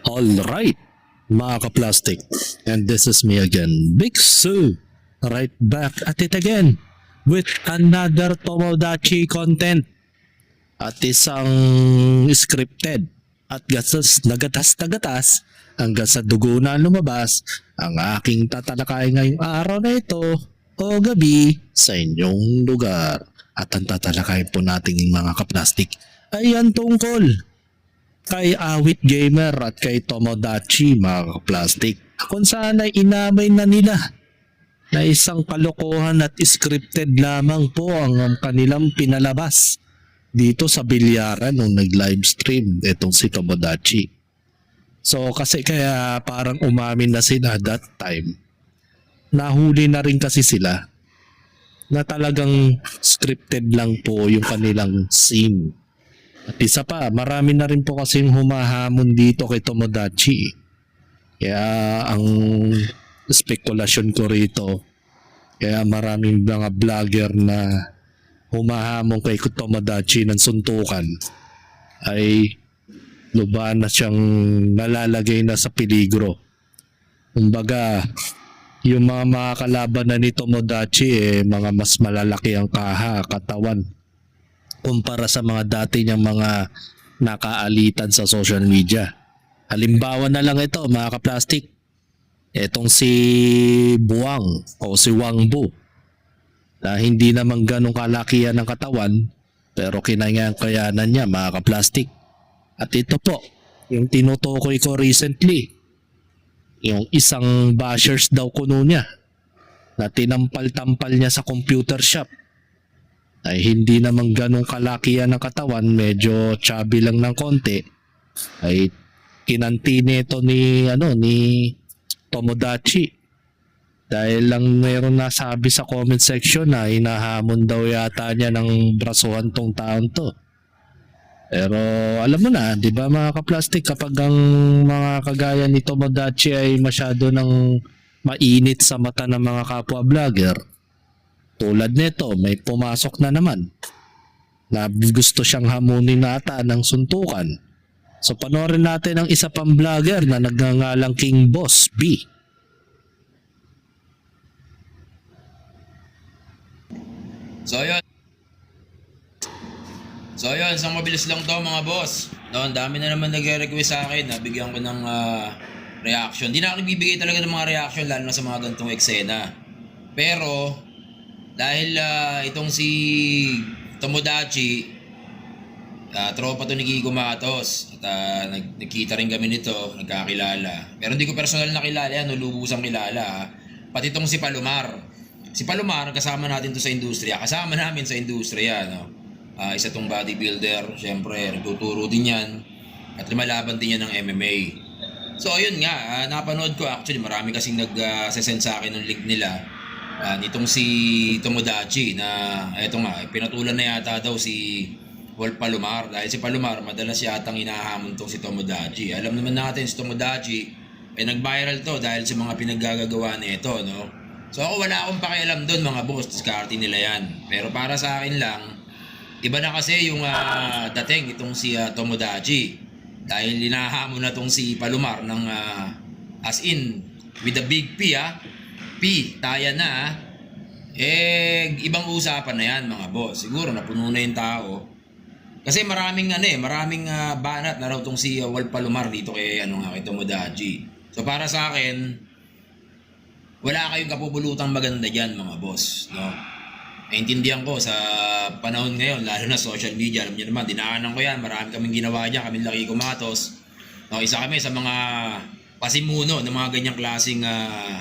Alright, mga ka-plastic. And this is me again, Big Sue. Right back at it again with another Tomodachi content. At isang scripted. At gasas nagatas hanggang sa dugo na lumabas ang aking tatalakay ngayong araw na ito o gabi sa inyong lugar. At ang tatalakay po nating mga ka-plastic ay ang tungkol kay Awit Gamer at kay Tomodachi mga plastic kung saan ay inamay na nila na isang kalokohan at scripted lamang po ang kanilang pinalabas dito sa bilyaran nung nag-livestream itong si Tomodachi. So kasi kaya parang umamin na sila that time, nahuli na rin kasi sila na talagang scripted lang po yung kanilang scene. At isa pa, marami na rin po kasing humahamon dito kay Tomodachi. Kaya ang spekulasyon ko rito, kaya maraming mga vlogger na humahamon kay Tomodachi ng suntukan ay lubha na siyang nalalagay na sa peligro. Kumbaga, yung mga makakalaban na ni Tomodachi mga mas malalaki ang katawan kumpara sa mga dati niyang mga nakaalitan sa social media. Halimbawa na lang ito mga ka-plastic. Etong si Buwang o si Wangbu na hindi naman ganong kalakihan ng katawan pero kinakayanan niya mga ka-plastic. At ito po, yung tinutukoy ko recently, yung isang bashers daw kuno niya na tinampal-tampal niya sa computer shop ay hindi naman ganong kalakihan ng katawan, medyo chubby lang ng konti, ay kinantine ito ni Tomodachi dahil lang mayroon nasabi sa comment section na hinahamon daw yata niya ng brasuhan tong taon to. Pero alam mo na, di ba mga ka-plastic, kapag ang mga kagaya ni Tomodachi ay masyado ng mainit sa mata ng mga kapwa vlogger, tulad nito, may pumasok na naman na gusto siyang hamunin na ata ng suntukan. So panoorin natin ang isa pang vlogger na nagngangalang King Boss B. So yun, isang mabilis lang to mga boss. No, ang dami na naman nagre-request sa akin na bigyan ko ng reaction. Di na ako nagbibigay talaga ng mga reaction lalo na sa mga ganitong eksena. Pero dahil itong si Tomodachi, tropa to ni Kiko Matos at nagkita rin kami nito, nagkakilala. Pero hindi ko personal na kilala yan, lubusang kilala. Pati itong si Palomar. Si Palomar, kasama natin to sa industriya. Kasama namin sa industriya, no? Isa tong bodybuilder, syempre nagtuturo din yan at lumalaban din yan ng MMA. So ayun nga, napanood ko actually, marami kasing nag-send sa akin ng link nila nitong si Tomodachi na eto nga, pinatulan na yata daw si Wolf Palomar dahil si Palomar madalas yatang inahamon tong si Tomodachi. Alam naman natin si Tomodachi ay nag-viral to dahil sa mga pinaggagawa nito, no? So ako wala akong pakialam doon mga boss, diskarte nila yan. Pero para sa akin lang, iba na kasi yung dating itong si Tomodachi dahil linahamon na itong si Palomar ng as in with the big P P, taya na ibang usapan na yan mga boss. Siguro napuno na yung tao kasi maraming banat na raw itong si Wolf Palomar dito kay kay Tomodachi. So para sa akin, wala kayong kapupulutang maganda dyan mga boss, no? Naintindihan ko sa panahon ngayon, lalo na social media, alam niyo naman, dinaanan ko yan, marami kaming ginawa dyan, kaming laki kumatos. No, isa kami sa mga pasimuno ng mga ganyang klaseng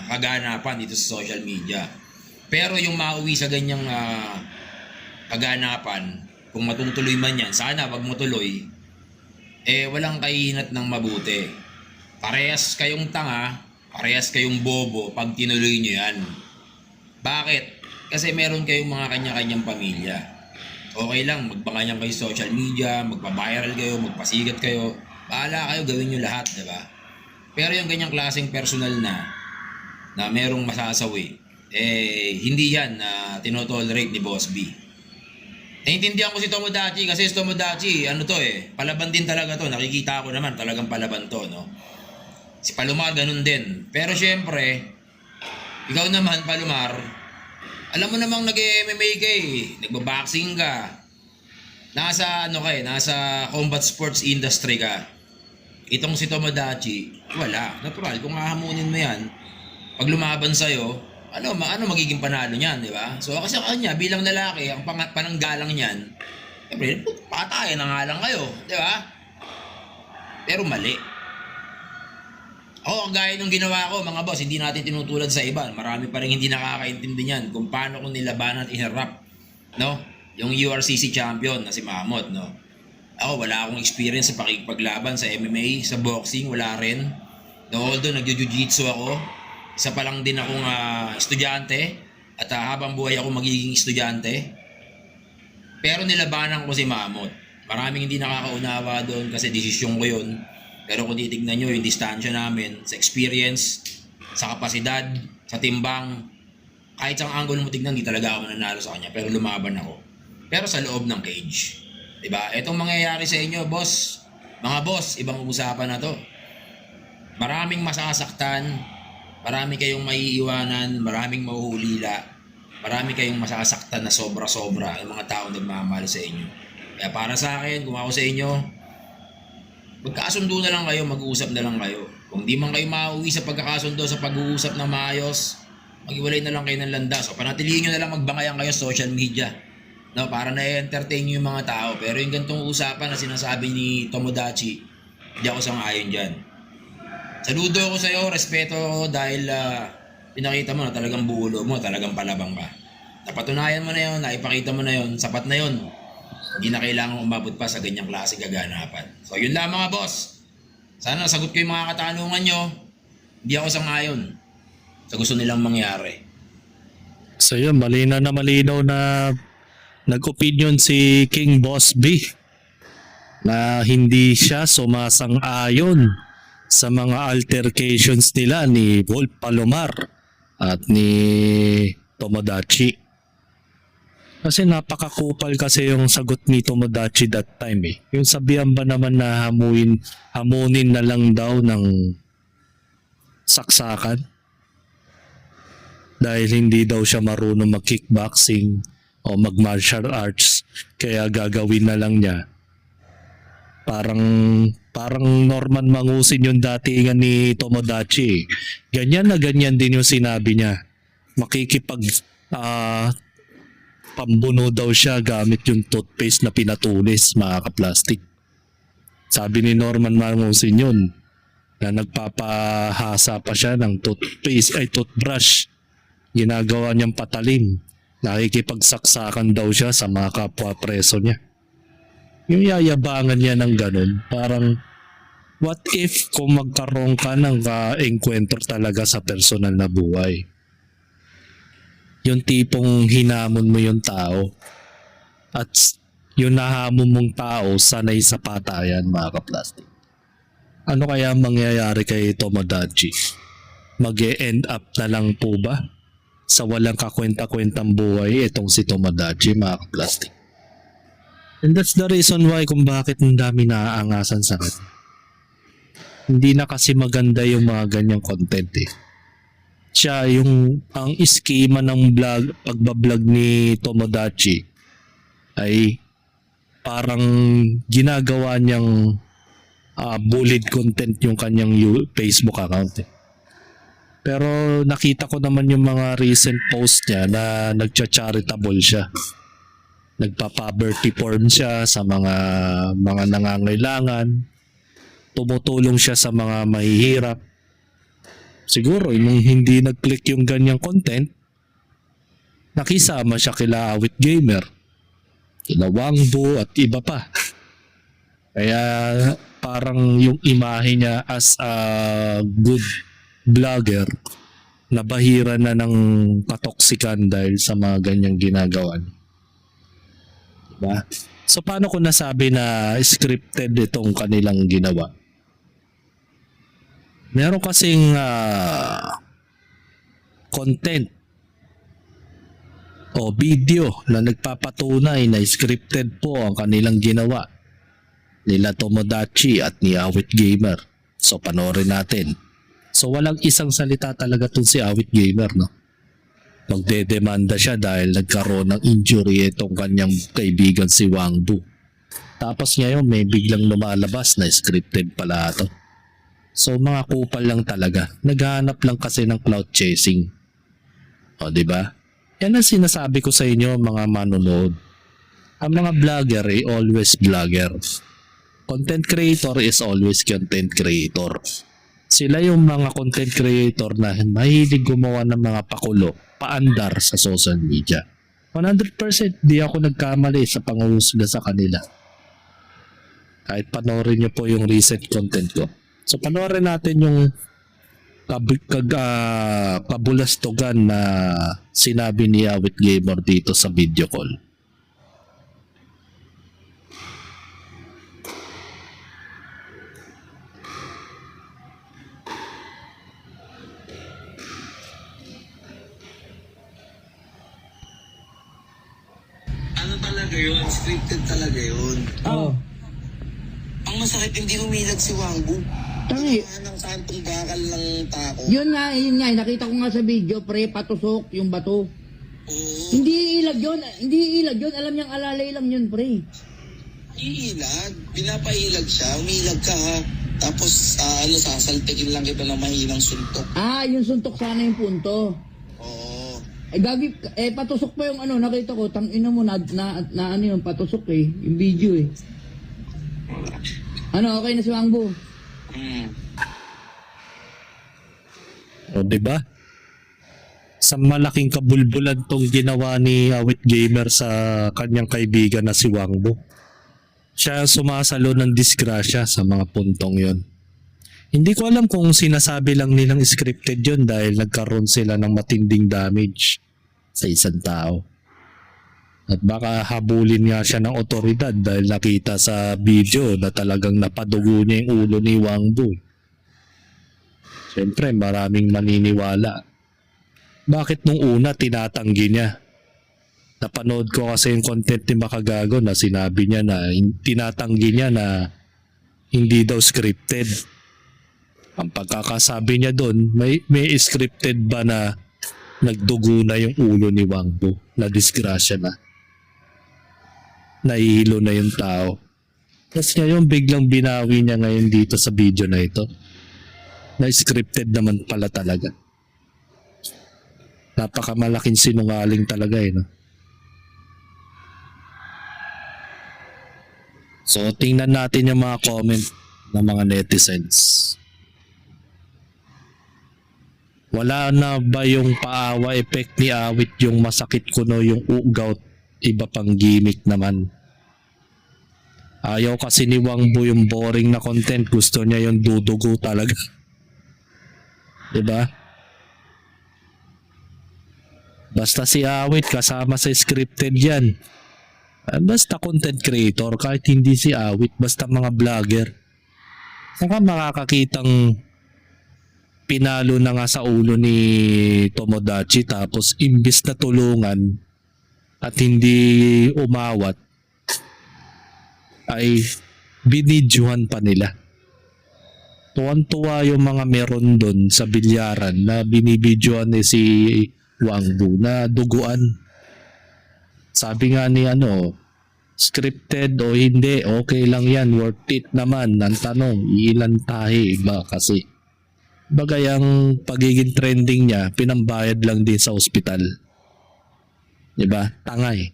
kaganapan dito sa social media. Pero yung mauwi sa ganyang kaganapan, kung matutuloy man yan, sana wag matuloy, walang kahinat ng mabuti. Parehas kayong tanga, parehas kayong bobo pag tinuloy nyo yan. Bakit? Kasi meron kayong mga kanya-kanyang pamilya. Okay lang, magbanganyan kayo sa social media, magpa-viral kayo, magpasigat kayo. Bahala kayo, gawin nyo lahat, diba? Pero yung ganyang klaseng personal na merong masasawi, hindi yan na tinotolerate ni Boss B. Naiintindihan ko si Tomodachi kasi si Tomodachi, ano to palaban din talaga to. Nakikita ko naman talagang palaban to, no? Si Palomar ganun din. Pero syempre, ikaw naman Palomar, alam mo namang nag-MMA ka nagbaboxing ka. Nasa nasa combat sports industry ka. Itong si Tomodachi, wala. Natural, kung hahamunin mo yan, pag lumaban sa'yo, ano magiging panalo niyan, di ba? So kasi kanya, bilang lalaki, ang pananggalang niyan, siyempre, patayan na nga lang kayo, di ba? Pero mali. Ako, gaya nung ginawa ko, mga boss, hindi natin tinutulad sa iba. Marami pa rin hindi nakakaintindi niyan kung paano ko nilabanan at iharap, no? Yung URCC champion na si Mamot, no? Ako, wala akong experience sa pakikipaglaban sa MMA, sa boxing, wala rin. No, although nagjo-jiu-jitsu ako, isa pa lang din akong estudyante at habang buhay ako magiging estudyante. Pero nilabanan ko si Mamot. Maraming hindi nakakaunawa doon kasi desisyon ko yun. Pero kung titignan nyo yung distansya namin, sa experience, sa kapasidad, sa timbang, kahit sa angle mo tignan, hindi talaga ako nanalo sa kanya. Pero lumaban ako. Pero sa loob ng cage. Diba? Itong mangyayari sa inyo, boss. Mga boss, ibang usapan na to. Maraming masasaktan, marami kayong maiiwanan, maraming mahuhulila, marami kayong masasaktan na sobra-sobra yung mga taong nagmamahal sa inyo. Kaya para sa akin, kung ako sa inyo, magkasundo na lang kayo, mag-uusap na lang kayo. Kung di man kayo mauwi sa pagkakasundo, sa pag-uusap na maayos, mag-iwalay na lang kayo ng landas. O panatilihin nyo na lang magbangayan kayo sa social media. No, para na-entertain nyo yung mga tao. Pero yung gantong usapan na sinasabi ni Tomodachi, hindi ako sang-ayon dyan. Saludo ako sa iyo, respeto ako dahil pinakita mo na talagang bulo mo, talagang palabang ka. Napatunayan mo na yun, naipakita mo na yun, sapat na yun. Hindi na kailangan umabot pa sa ganyang klase kaganapan. So yun lang mga boss. Sana nasagot ko yung mga katanungan nyo. Hindi ako sang-ayon sa gusto nilang mangyari. So yun, malinaw na nag-opinion si King Boss B na hindi siya sumasang-ayon sa mga altercations nila ni Wolf Palomar at ni Tomodachi. Kasi napakakupal kasi yung sagot ni Tomodachi that time Yung sabihan ba naman na hamunin na lang daw ng saksakan dahil hindi daw siya marunong mag-kickboxing o mag-martial arts kaya gagawin na lang niya. Parang Norman Mangusin yung datingan ni Tomodachi. Ganyan na ganyan din yung sinabi niya. Makikipag pambuno daw siya gamit yung toothpaste na pinatulis, mga kaplastik. Sabi ni Norman Mangusin yun na nagpapahasa pa siya ng toothbrush. Ginagawa niyang patalim. Nakikipagsaksakan daw siya sa mga kapwa preso niya. Yung yayabangan niya ng ganun, parang what if kung magkaroon ka ng encounter talaga sa personal na buhay? Yung tipong hinamon mo yung tao at yung nahamon mong tao sanay sa patayan, mga kaplastik. Ano kaya mangyayari kay Tomodachi? Mag-e-end up na lang po ba sa walang kakwenta-kwentang buhay itong si Tomodachi, mga kaplastik? And that's the reason why kung bakit ang dami naaangasan sa kanya. Hindi na kasi maganda yung mga ganyang content Siya ang schema ng pagbablog ni Tomodachi ay parang ginagawa niyang bullied content yung kanyang Facebook account Pero nakita ko naman yung mga recent post niya na nagcha-charitable siya. Nagpa-poverty porn siya sa mga nangangailangan. Tumutulong siya sa mga mahihirap. Siguro nung hindi nag-click yung ganyang content, nakisama siya kila Awit Gamer, kila Wangbo at iba pa. Kaya parang yung imahe niya as a good vlogger nabahira na ng katoksikan dahil sa mga ganyang ginagawa niya. Diba? So paano ko nasabi na scripted itong kanilang ginawa? Meron kasing content o video na nagpapatunay na scripted po ang kanilang ginawa nila Tomodachi at ni Awit Gamer. So panoorin natin. So walang isang salita talaga tong si Awit Gamer, no? Magdedemanda siya dahil nagkaroon ng injury itong kanyang kaibigan si Wangbu. Tapos ngayon may biglang lumalabas na scripted pala ito. So mga kupal lang talaga. Naghahanap lang kasi ng clout chasing. O di ba? Yan ang sinasabi ko sa inyo mga manonood. Ang mga vlogger ay always vlogger. Content creator is always content creator. Sila yung mga content creator na mahilig gumawa ng mga pakulo, paandar sa social media. 100% di ako nagkamali sa panguhusga sa kanila. Kahit panoorin nyo po yung recent content ko. So panoorin natin yung kabulastugan na sinabi ni Awit Gamer dito sa video call. Ano talaga yun? Scripted talaga yun. Oo. Ang masakit hindi umilag si Wangbu. Tangi. Ng santong bakal ng tako. Yun nga. Nakita ko nga sa video, pre, patusok yung bato. Oo. Hindi ilag yun. Alam niyang alalay lang yun, pre. Iilag. Pinapailag siya. Umilag ka ha. Tapos sasaltikin lang kita ng mahinang suntok. Ah, yung suntok sana yung punto. Oo. Patusok pa yung nakita ko, tangina mo, na ano yung patusok yung video okay na si Wangbu? O di ba? Sa malaking kabulbulan tong ginawa ni Awit Gamer sa kanyang kaibigan na si Wangbu. Siya sumasalo ng disgrasya sa mga puntong yon. Hindi ko alam kung sinasabi lang nilang scripted yon dahil nagkaroon sila ng matinding damage sa isang tao. At baka habulin nga siya ng otoridad dahil nakita sa video na talagang napadugo niya yung ulo ni Wangbu. Siyempre maraming maniniwala. Bakit nung una tinatanggi niya? Napanood ko kasi yung content ni Makagago na sinabi niya na tinatanggi niya na hindi daw scripted. Ang pagkakasabi niya doon, may scripted ba na nagdugo na yung ulo ni Wangbu, na disgrasya na? Nahihilo na yung tao. Tapos ngayon biglang binawi niya ngayon dito sa video na ito. Na scripted naman pala talaga. Napakamalaking sinungaling talaga no? So tingnan natin yung mga comment ng mga netizens. Wala na ba yung paawa effect ni Awit yung masakit kuno yung ugaw? Iba pang gimmick naman. Ayaw kasi ni Wangbu yung boring na content. Gusto niya yung dudugo talaga. Diba? Basta si Awit kasama sa scripted yan. Basta content creator, kahit hindi si Awit, basta mga vlogger. Saka makakakitang pinalo na nga sa ulo ni Tomodachi tapos imbis na tulungan at hindi umawat ay binidyohan pa nila. Tuwan-tuwa yung mga meron doon sa bilyaran na binibidyohan ni si Wangbu na duguan. Sabi nga ni scripted o hindi, okay lang yan, worth it naman. Ang tanong, ilan tahi ba kasi? Bagay ang pagiging trending niya, pinambayad lang din sa ospital. Diba? Tangay.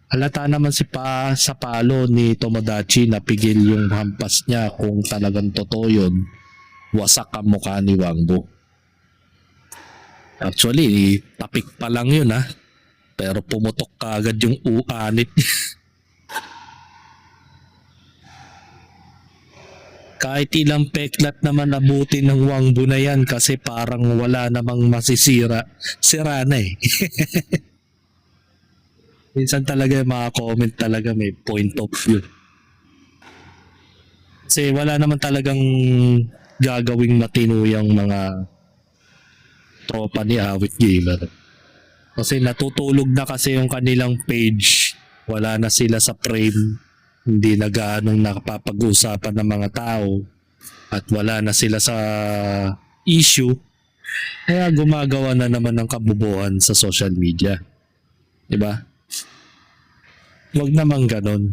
Halata naman sa palo ni Tomodachi na pigil yung hampas niya kung talagang totoo yun. Wasak ang mukha ni Wangbu. Actually, tapik pa lang yun Pero pumutok kaagad yung uanit. Kahit ilang peklat naman abutin ng Wangbu na yan kasi parang wala namang masisira. Sira na Minsan talaga yung mga comment talaga may point of view. Kasi wala naman talagang gagawing matino yung mga tropa ni Awit Gamer. Kasi natutulog na kasi yung kanilang page. Wala na sila sa frame. Hindi na gaanong nakapapag-usapan ng mga tao. At wala na sila sa issue. Kaya gumagawa na naman ng kabubuhan sa social media. Diba? Huwag naman ganon.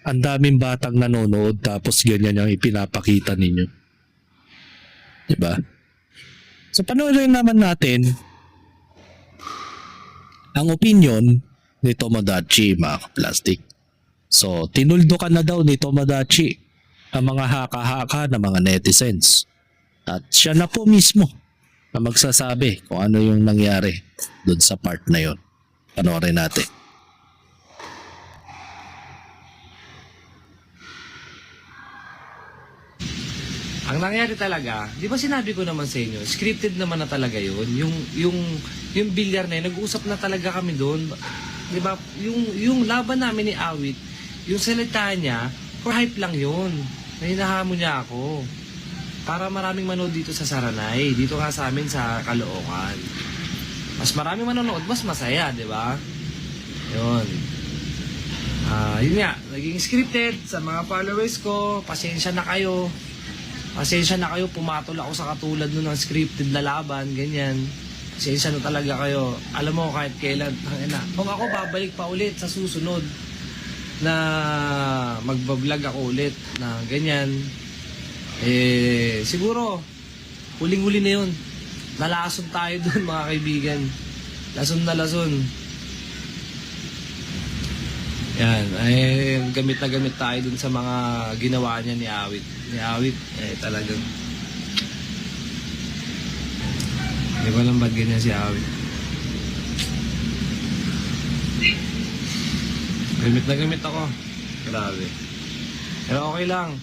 Ang daming batang nanonood tapos ganyan yung ipinapakita ninyo. Diba? So panoorin naman natin ang opinion ni Tomodachi, mga kaplastik. So, tinuldo ka na daw ni Tomodachi ang mga haka-haka ng mga netizens. At siya na po mismo na magsasabi kung ano yung nangyari doon sa part na yon. Panoorin natin. Ang nangyari talaga, di ba sinabi ko naman sa inyo, scripted naman na talaga yun. Yung bilyar na yun, nag-uusap na talaga kami doon. Di ba? Yung laban namin ni Awit, yung salita niya, for hype lang yun. Hinahamon niya ako. Para maraming manood dito sa Saranay, dito nga sa amin sa Caloocan. Mas maraming manonood, mas masaya, di ba? Yun. Yun nga, naging scripted sa mga followers ko, pasensya na kayo. Pasensya na kayo, pumatol ako sa katulad nun ng scripted na laban, ganyan. Pasensya na talaga kayo. Alam mo, kahit kailan, kung ako babalik pa ulit sa susunod na magbablog ako ulit na ganyan, siguro, huling-huli na yun. Nalason tayo dun, mga kaibigan. Lason na lason. Yan, gamit na gamit tayo dun sa mga ginawa niya ni Awit. Ni Awit, talagang hindi ko alam ba't ganyan si Awit. Gamit na gamit ako. Grabe. Pero okay lang.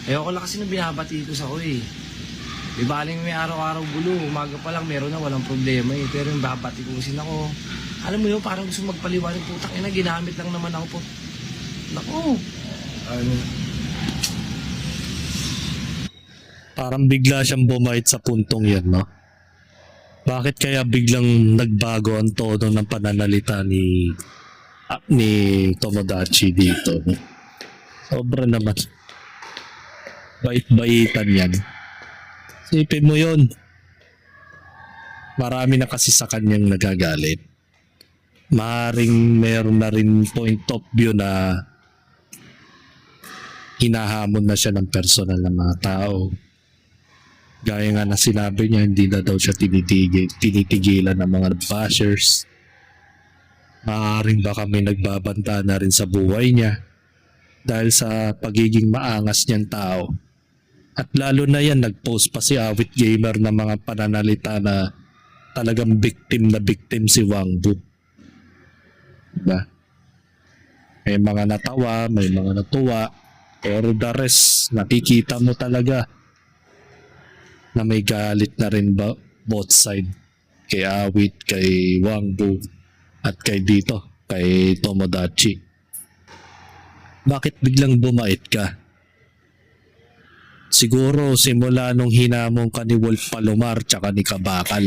Ayoko lang kasi nung binabati ko sa ko eh. Di baling may araw-araw gulo. Umaga pa lang meron na, walang problema eh. Pero yung babati ko kasi ako. Alam mo yun, parang gusto magpaliwanag, putang ina, ginamit lang naman ako po. Naku. Parang bigla siyang bumait sa puntong yan, no? Bakit kaya biglang nagbago ang tono ng pananalita ni Tomodachi dito? Sobra naman. Bait-baitan yan. Sipin mo yun. Marami na kasi sa kanyang nagagalit. Maaaring meron na rin point of view na hinahamon na siya ng personal ng mga tao. Gaya nga na sinabi niya, hindi na daw siya tinitigilan ng mga bashers. Maaaring baka may nagbabanta na rin sa buhay niya dahil sa pagiging maangas niyang tao. At lalo na yan, nag-post pa si Awit Gamer ng mga pananalita na talagang victim si Wangbu. Diba? May mga natawa, may mga natuwa, pero the rest, nakikita mo talaga na may galit na rin ba both side, kay Awit, kay Wangbu, at kay dito, kay Tomodachi. Bakit biglang bumait ka? Siguro simula nung hinamon ka ni Wolf Palomar tsaka ni Kabakal,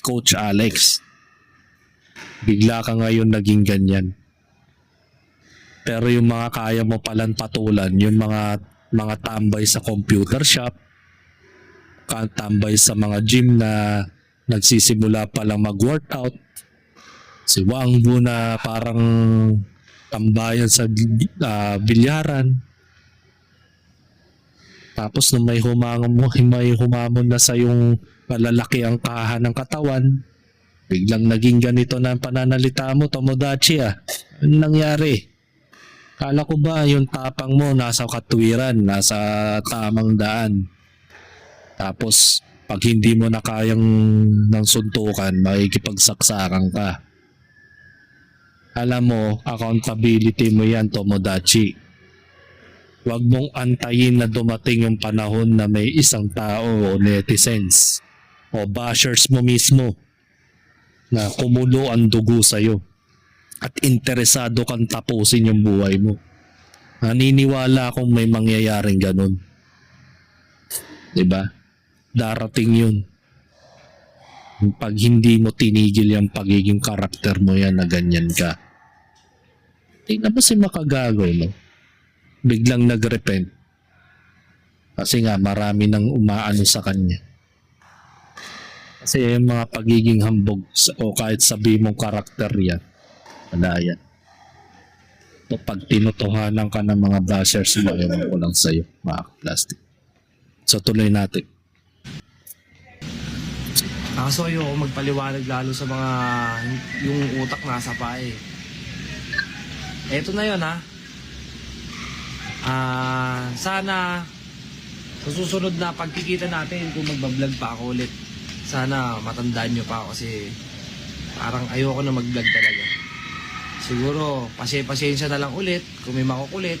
Coach Alex. Bigla ka ngayon naging ganyan. Pero yung mga kaya mo palang patulan, yung mga tambay sa computer shop, tambay sa mga gym na nagsisimula pa lang mag-workout, si Wangbu na parang tambayan sa bilyaran. Tapos nung may humamon na sa yung malalaki ang kaha ng katawan, biglang naging ganito na ang pananalita mo, Tomodachi ah. Ano nangyari? Kala ko ba yung tapang mo nasa katwiran, nasa tamang daan? Tapos pag hindi mo na kayang ng suntukan, makikipagsaksakan ka. Alam mo, accountability mo yan, Tomodachi. Huwag mong antayin na dumating yung panahon na may isang tao o netizens o bashers mo mismo na kumulo ang dugo sa'yo at interesado kang tapusin yung buhay mo. Naniniwala akong may mangyayaring ganun. Diba? Darating yun. Pag hindi mo tinigil yung pagiging karakter mo yan na ganyan ka. Tingnan mo si Makagago, no? Biglang nag-repent. Kasi nga marami nang umaano sa kanya. Kasi yung mga pagiging hambog o kahit sabi mong karakter yan, wala yan. O pag tinutuhanan ka ng mga bashers mo, ewan ko lang sa'yo, mga plastic. So tuloy natin. Kaso ayoko magpaliwanag lalo sa mga yung utak nasa pa eh. Eto na yun ha. Sana sa susunod na pagkikita natin kung magbablog pa ako ulit. Sana matandaan nyo pa ako kasi parang ayoko na mag-vlog talaga. Siguro pasensya na lang ulit kung may makukulit.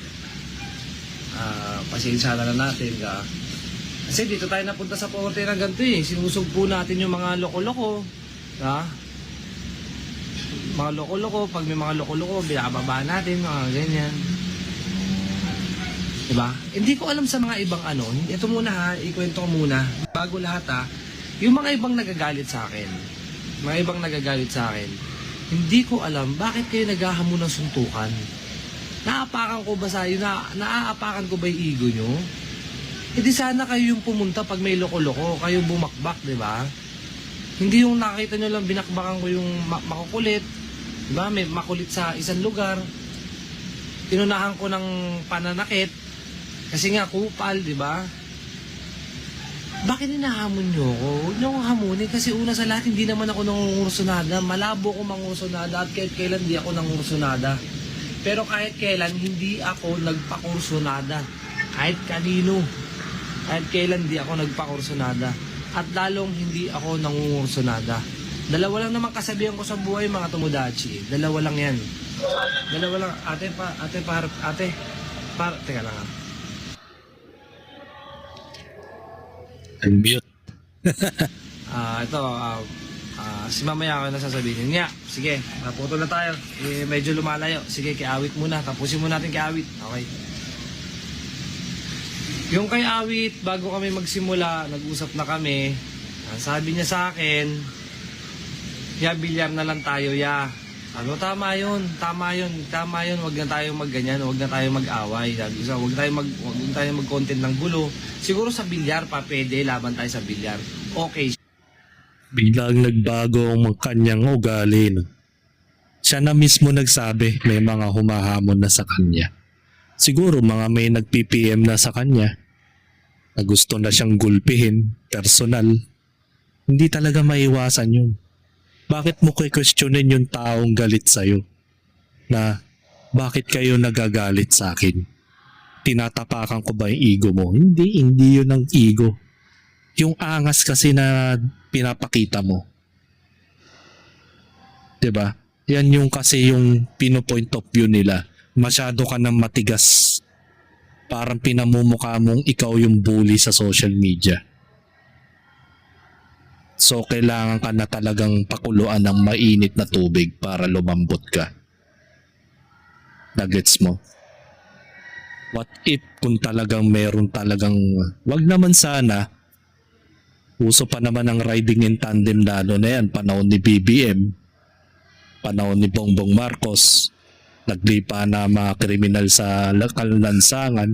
Pasensya na lang natin ka. Kasi dito tayo napunta sa porte na ganito eh. Sinusugpo natin yung mga loko-loko. Ha? Mga loko-loko. Pag may mga loko-loko, binababa natin. Mga ganyan. Diba? Hindi ko alam sa mga ibang ano. Ito muna ha. Ikwento ko muna. Bago lahat ha. Yung mga ibang nagagalit sa akin. Mga ibang nagagalit sa akin. Hindi ko alam bakit kayo naghahamon ng suntukan. Naapakan ko ba sa'yo? Naaapakan ko ba yung ego nyo? E di sana kayo yung pumunta pag may loko-loko, kayo bumakbak, di ba? Hindi yung nakita nyo lang binakbakan ko yung makukulit, di ba? May makulit sa isang lugar. Inunahan ko ng pananakit kasi nga kupal, di ba? Bakit hinahamon nyo ako? Huwag nyo akong hamunin kasi una sa lahat hindi naman ako nangungursunada. Malabo ko mangursunada at kahit kailan hindi ako nangungursunada. Pero kahit kailan hindi ako nagpakursunada. Kahit kanino. Kahit kailan di ako nagpakursunada. At lalong hindi ako nangungursunada. Dalawa lang naman kasabihan ko sa buhay mga Tomodachi. Dalawa lang yan. Dalawa lang. Teka lang ha. Unmute. Si mamaya ako nasasabihin. Nga, sige, naputo na tayo. Medyo lumalayo. Sige, kay Awit muna. Tapusin muna natin kay Awit. Okay. Yung kay Awit, bago kami magsimula, nag-usap na kami. Sabi niya sa akin, bilyar na lang tayo, Ano, tama yun. Wag na tayong magganyan, wag na tayong mag-away. Sabi ko, wag na tayong mag-content ng gulo. Siguro sa bilyar pa, pwede, laban tayo sa bilyar. Okay. Biglang nagbago ang kanyang ugali. No? Siya na mismo nagsabi may mga humahamon na sa kanya. Siguro mga may nag-PPM na sa kanya na gusto na siyang gulpihin, personal. Hindi talaga maiwasan yun. Bakit mo questionin yung taong galit sa'yo? Na bakit kayo nagagalit sa akin? Tinatapakan ko ba yung ego mo? Hindi yun ang ego. Yung angas kasi na pinapakita mo. 'Di ba? Yan yung kasi yung pino-point of view nila. Masyado ka nang matigas. Parang pinamumukha mong ikaw yung bully sa social media. So kailangan ka na talagang pakuluan ng mainit na tubig para lumambot ka. Nagets mo? What if kung talagang meron talagang, wag naman sana, uso pa naman ang riding in tandem lalo na yan, panahon ni BBM, panahon ni Bongbong Marcos, naglipa na mga kriminal sa kalansangan.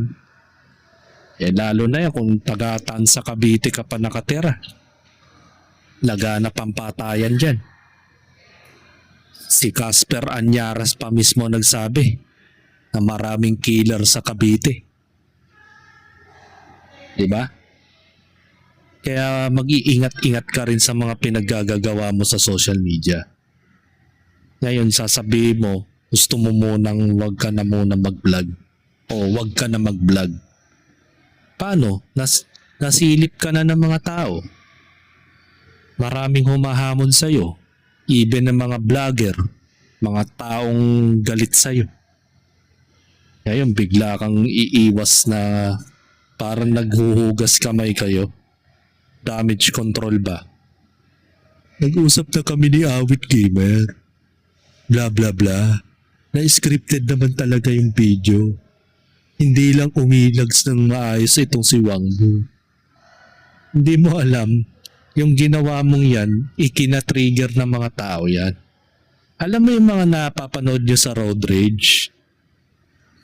Lalo na yan kung tagatan sa Cavite ka pa nakatira. Laganap ang patayan dyan. Si Casper Anyaras pa mismo nagsabi na maraming killer sa Cavite. Diba? Kaya mag-iingat-ingat ka rin sa mga pinaggagawa mo sa social media. Ngayon sasabihin mo, gusto mo munang wag ka na muna mag-vlog o wag ka na mag-vlog. Paano? Nasilip ka na ng mga tao. Maraming humahamon sa'yo. Even ng mga vlogger, mga taong galit sa'yo. Ngayon bigla kang iiwas na parang naghuhugas kamay kayo. Damage control ba? Nag-usap na kami ni Awit Gamer. Bla bla bla. Na-scripted naman talaga yung video. Hindi lang umilags ng maayos itong si Wangbo. Hindi mo alam, yung ginawa mong yan, ikina-trigger ng mga tao yan. Alam mo yung mga napapanood nyo sa road rage?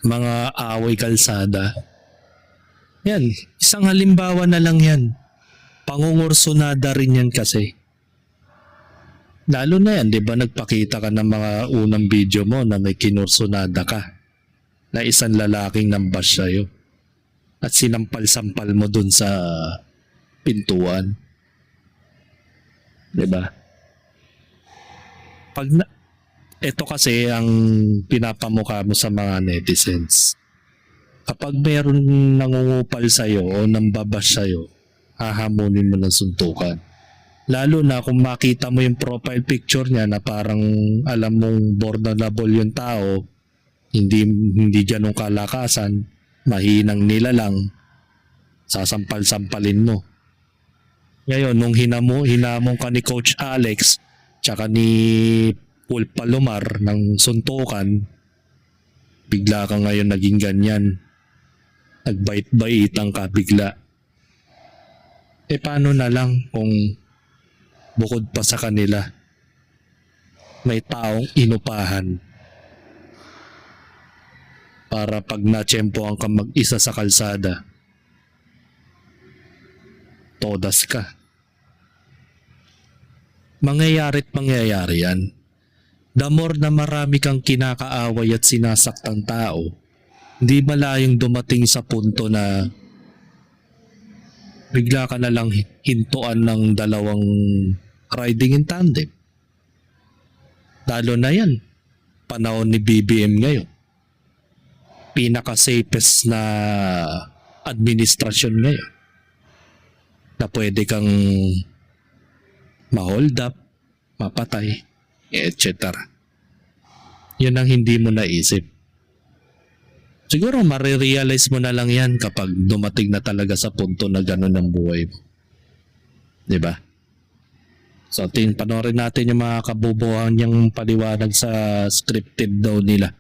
Mga away kalsada. Yan, isang halimbawa na lang yan. Pangungursunada rin yan kasi. Lalo na yan, di ba nagpakita ka ng mga unang video mo na may kinursunada ka na isang lalaking nambash sa'yo at sinampal-sampal mo dun sa pintuan. Di ba? Ito kasi ang pinapamukha mo sa mga netizens. Kapag meron nangungupal sa'yo o nambabash sa'yo, hahamunin mo ng suntukan. Lalo na kung makita mo yung profile picture niya na parang alam mong vulnerable yung tao, hindi ganun kalakasan, mahinang nilalang, sasampal-sampalin mo. Ngayon, nung hinamon ka ni Coach Alex tsaka ni Paul Palomar ng suntukan, bigla ka ngayon naging ganyan. Nagbait-baitan ka bigla. Paano na lang kung bukod pa sa kanila, may taong inupahan para pag natsyempohan ka mag-isa sa kalsada, todas ka. Mangyayarit mangyayari yan. The more na marami kang kinakaaway at sinasaktang tao, hindi malayong dumating sa punto na bigla ka na lang hintuan ng dalawang riding in tandem. Lalo na yan, panahon ni BBM ngayon. Pinaka-safest na administrasyon ngayon na pwede kang ma-hold up, mapatay, etc. Yun ang hindi mo naisip. Siguro marirealize mo na lang yan kapag dumating na talaga sa punto na gano'n ang buhay mo. Diba? So, panoorin natin yung mga kabubuhan niyang paliwanag sa scripted daw nila.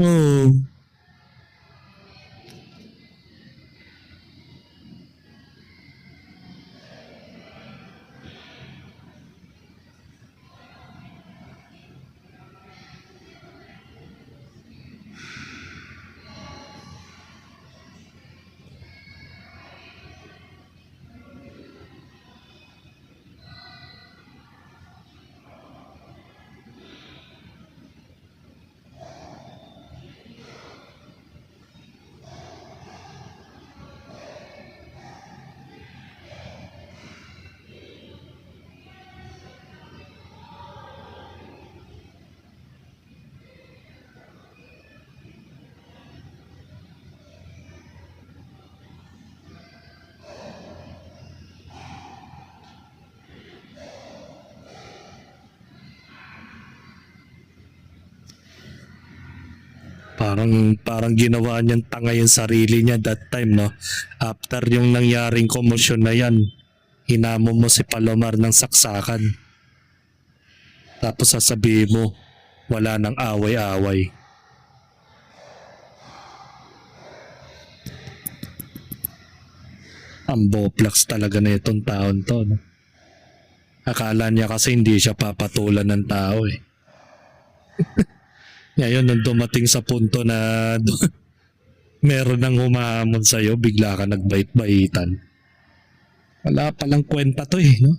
Oh. Parang ginawa niyang tanga yung sarili niya that time, no? After yung nangyaring komosyon na yan, hinamon mo si Palomar ng saksakan. Tapos sasabihin mo, wala nang away-away. Ang boplax talaga na itong taon to, no? Akala niya kasi hindi siya papatulan ng tao eh. Ngayon, nung dumating sa punto na meron nang humahamon sa'yo, bigla ka nagbait-baitan. Wala palang kwenta to eh, no?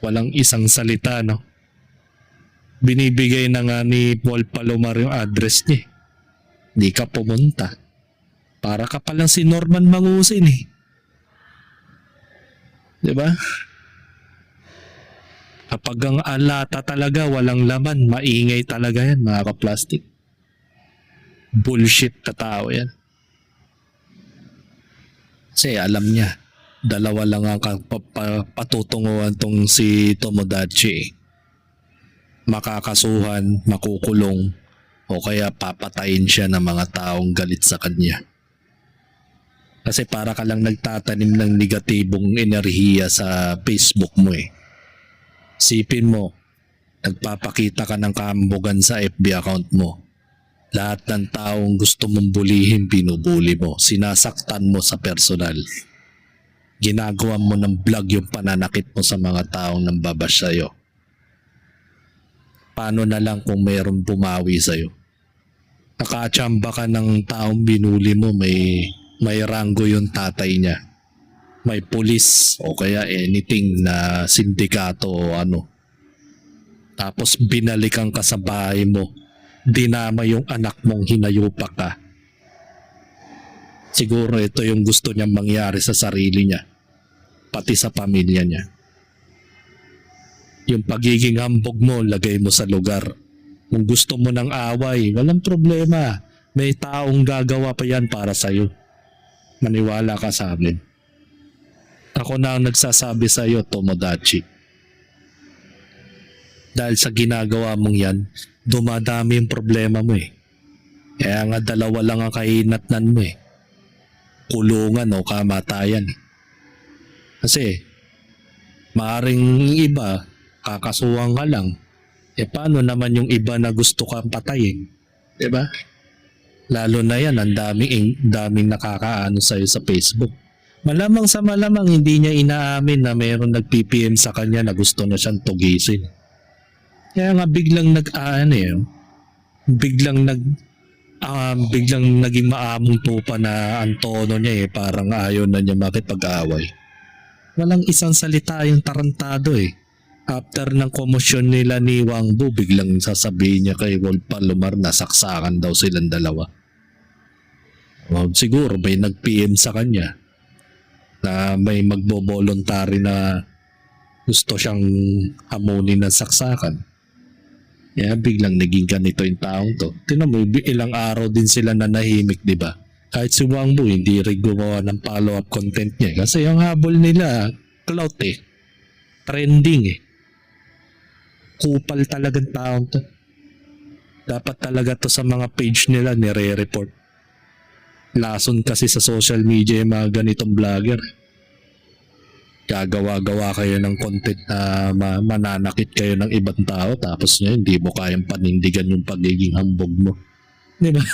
Walang isang salita, no? Binibigay na nga ni Paul Palomar yung address niya. Di ka pumunta. Para ka palang si Norman Mangusin eh. Diba? Kapag ang alata talaga walang laman, maingay talaga yan, mga ka-plastic. Bullshit na tao yan. Kasi alam niya, dalawa lang ang patutunguhan tong si Tomodachi. Makakasuhan, makukulong, o kaya papatayin siya ng mga taong galit sa kanya. Kasi para ka lang nagtatanim ng negatibong enerhiya sa Facebook mo eh. Sipin mo, Nagpapakita ka ng kahambugan sa FB account mo. Lahat ng taong gusto mong bulihin, binubuli mo. Sinasaktan mo sa personal. Ginagawa mo ng vlog yung pananakit mo sa mga taong nambabash sa'yo. Paano na lang kung mayroong bumawi sa'yo? Nakachamba ka ng taong binuli mo, may ranggo yung tatay niya. May pulis o kaya anything na sindikato o ano. Tapos binalikan ka sa bahay mo. Dinama yung anak mong hinayupak ka. Siguro ito yung gusto niyang mangyari sa sarili niya. Pati sa pamilya niya. Yung pagiging hambog mo, lagay mo sa lugar. Kung gusto mo ng away, walang problema. May taong gagawa pa yan para sa'yo. Maniwala ka sa amin. Ako na ang nagsasabi sa'yo, Tomodachi. Dahil sa ginagawa mong yan, dumadami yung problema mo eh. Kaya nga 2 lang ang kahinatnan mo eh. Kulungan o kamatayan. Kasi, maaring iba, kakasuhan ka lang. Paano naman yung iba na gusto kang patayin? Diba? Lalo na yan, ang daming nakakaano sa'yo sa Facebook. Malamang sa malamang, hindi niya inaamin na mayroong nag-PPM sa kanya na gusto na siyang tugisin. Kaya nga biglang biglang naging maamong tupa na ang tono niya parang ayaw na niya makipag-away. Walang isang salita yung tarantado eh. After ng komosyon nila ni Wang Bu, biglang sasabihin niya kay Wolf Palomar na saksakan daw silang dalawa. Siguro may nag-PM sa kanya na may magbo-voluntary na gusto siyang hamunin ng saksakan. Kaya biglang naging ganito yung taong to. Tingnan mo, ilang araw din sila nanahimik, di ba? Kahit si Wang Bu, hindi rin gumawa ng follow-up content niya. Kasi yung habol nila, clout eh. Trending eh. Kupal talagang taong to. Dapat talaga to sa mga page nila nire-report. Lason kasi sa social media yung mga ganitong vlogger. Gagawa-gawa kayo ng content na mananakit kayo ng ibang tao tapos ngayon hindi mo kayang panindigan yung pagiging hambog mo. Di ba?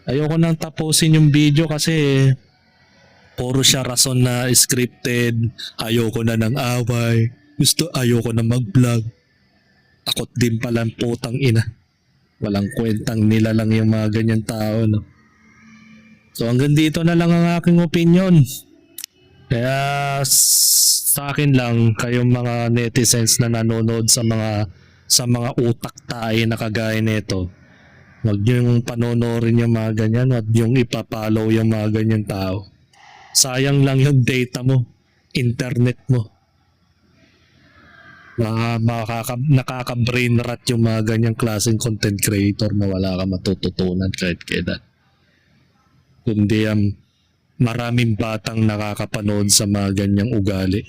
Ayoko nang tapusin yung video kasi puro siya rason na scripted. Ayoko na ng away. Ayoko na mag-vlog. Takot din pala ang putang ina. Walang kwentang nila lang yung mga ganyan tao, no? So hanggang dito na lang ang aking opinion. Kaya sa akin lang, kayong mga netizens na nanonood sa mga utak tayo na kagaya nito, wag nyo yung panonorin yung mga ganyan, wag yung ipapollow yung mga ganyan tao. Sayang lang yung data mo, internet mo. Nakaka-brain rot yung mga ganyang klaseng content creator na wala ka matututunan kahit kailan. Kundi maraming batang nakakapanood sa mga ganyang ugali.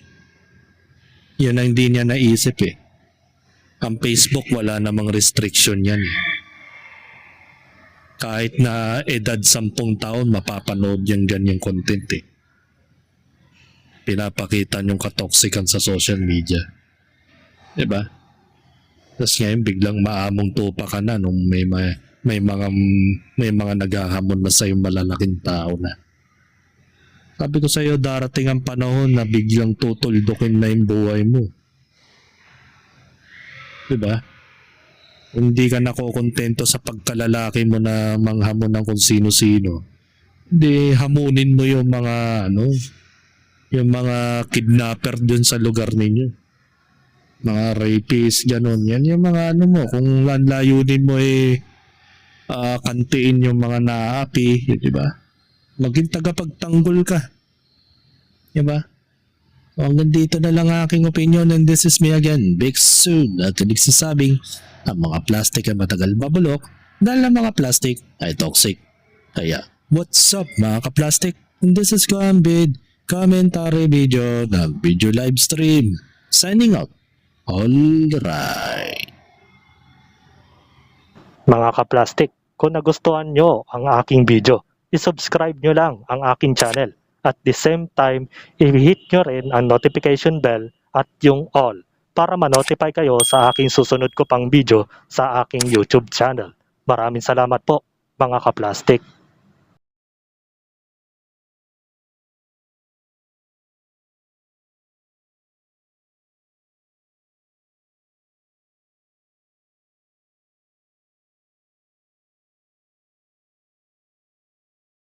Yun ang hindi niya naisip eh. Ang Facebook wala namang restriction yan. Kahit na edad 10 taon, mapapanood yung ganyang content eh. Pinapakita yung katoksikan sa social media. Diba? Tapos ngayon biglang maamong tupa ka na nung may mga naghahamon na sa'yo malalaking tao na. Sabi ko sa'yo, darating ang panahon na biglang tutuldukin na yung buhay mo. Diba? Hindi ka nakokontento sa pagkalalaki mo na manghamon ng kung sino-sino. Hindi, hamunin mo yung mga kidnapper dun sa lugar ninyo. Mga rapists, gano'n. Yan yung mga kung layunin mo kantiin yung mga naapi, diba? Maging tagapagtanggol ka. Diba? So, hanggang dito na lang aking opinion and this is me again, Big Soon, at nagsasabing ang mga plastic ay matagal mabulok dahil ang mga plastic ay toxic. Kaya, what's up mga ka-plastic? And this is Gambid, commentary video ng video live stream. Signing out. Alright. Mga ka-plastic, kung nagustuhan nyo ang aking video, isubscribe nyo lang ang aking channel. At the same time, i-hit nyo rin ang notification bell at yung all para ma-notify kayo sa aking susunod ko pang video sa aking YouTube channel. Maraming salamat po mga kaplastik.